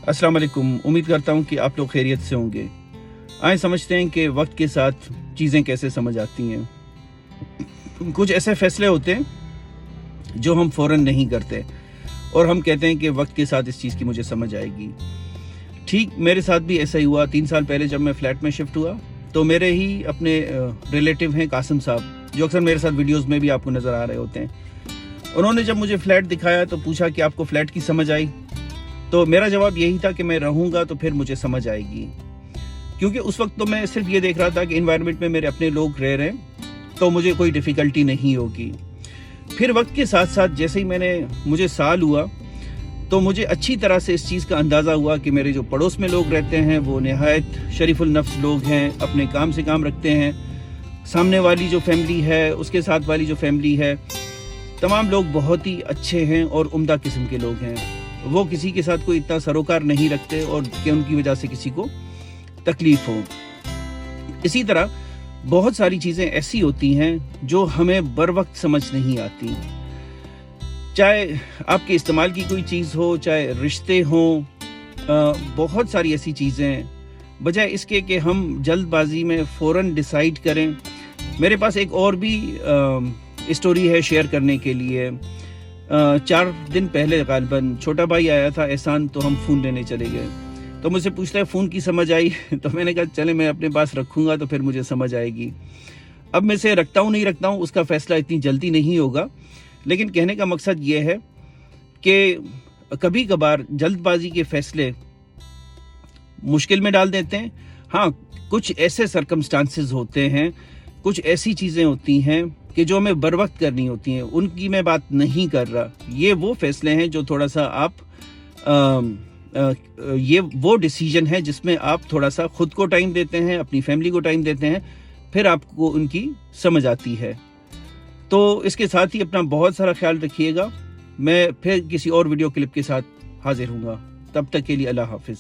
अस्सलाम वालेकुम। उम्मीद करता हूँ कि आप लोग खैरियत से होंगे। आए समझते हैं कि वक्त के साथ चीज़ें कैसे समझ आती हैं। कुछ ऐसे फैसले होते हैं जो हम फ़ौरन नहीं करते और हम कहते हैं कि वक्त के साथ इस चीज़ की मुझे समझ आएगी। ठीक मेरे साथ भी ऐसा ही हुआ। 3 साल पहले जब मैं फ़्लैट में शिफ्ट हुआ तो मेरे ही अपने रिलेटिव हैं कासिम साहब, जो अक्सर मेरे साथ वीडियोज़ में भी आपको नज़र आ रहे होते हैं। उन्होंने जब मुझे फ़्लैट दिखाया तो पूछा कि आपको फ़्लैट की समझ आई? तो मेरा जवाब यही था कि मैं रहूँगा तो फिर मुझे समझ आएगी, क्योंकि उस वक्त तो मैं सिर्फ ये देख रहा था कि इन्वायरमेंट में मेरे अपने लोग रह रहे हैं तो मुझे कोई डिफ़िकल्टी नहीं होगी। फिर वक्त के साथ साथ जैसे ही मुझे साल हुआ तो मुझे अच्छी तरह से इस चीज़ का अंदाज़ा हुआ कि मेरे जो पड़ोस में लोग रहते हैं वो नहायत शरीफुल नफ्स लोग हैं, अपने काम से काम रखते हैं। सामने वाली जो फैमिली है, उसके साथ वाली जो फैमिली है, तमाम लोग बहुत ही अच्छे हैं और उम्दा किस्म के लोग हैं। वो किसी के साथ कोई इतना सरोकार नहीं रखते और कि उनकी वजह से किसी को तकलीफ़ हो। इसी तरह बहुत सारी चीज़ें ऐसी होती हैं जो हमें बर वक्त समझ नहीं आती। चाहे आपके इस्तेमाल की कोई चीज़ हो, चाहे रिश्ते हों, बहुत सारी ऐसी चीज़ें, बजाय इसके कि हम जल्दबाजी में फ़ौरन डिसाइड करें। मेरे पास एक और भी स्टोरी है शेयर करने के लिए। 4 दिन पहले ग़ालिबन छोटा भाई आया था एहसान, तो हम फ़ोन लेने चले गए। तो मुझसे पूछता है फ़ोन की समझ आई? तो मैंने कहा चले मैं अपने पास रखूँगा तो फिर मुझे समझ आएगी। अब मैं इसे रखता हूँ नहीं रखता हूँ उसका फ़ैसला इतनी जल्दी नहीं होगा, लेकिन कहने का मकसद ये है कि कभी कभार जल्दबाजी के फ़ैसले मुश्किल में डाल देते हैं। हाँ, कुछ ऐसे सर्कमस्टांसेस होते हैं, कुछ ऐसी चीज़ें होती हैं कि जो हमें बर वक्त करनी होती हैं, उनकी मैं बात नहीं कर रहा। ये वो फैसले हैं जो थोड़ा सा ये वो डिसीजन है जिसमें आप थोड़ा सा खुद को टाइम देते हैं, अपनी फैमिली को टाइम देते हैं, फिर आपको उनकी समझ आती है। तो इसके साथ ही अपना बहुत सारा ख्याल रखिएगा। मैं फिर किसी और वीडियो क्लिप के साथ हाजिर हूँगा। तब तक के लिए अल्लाह हाफिज़।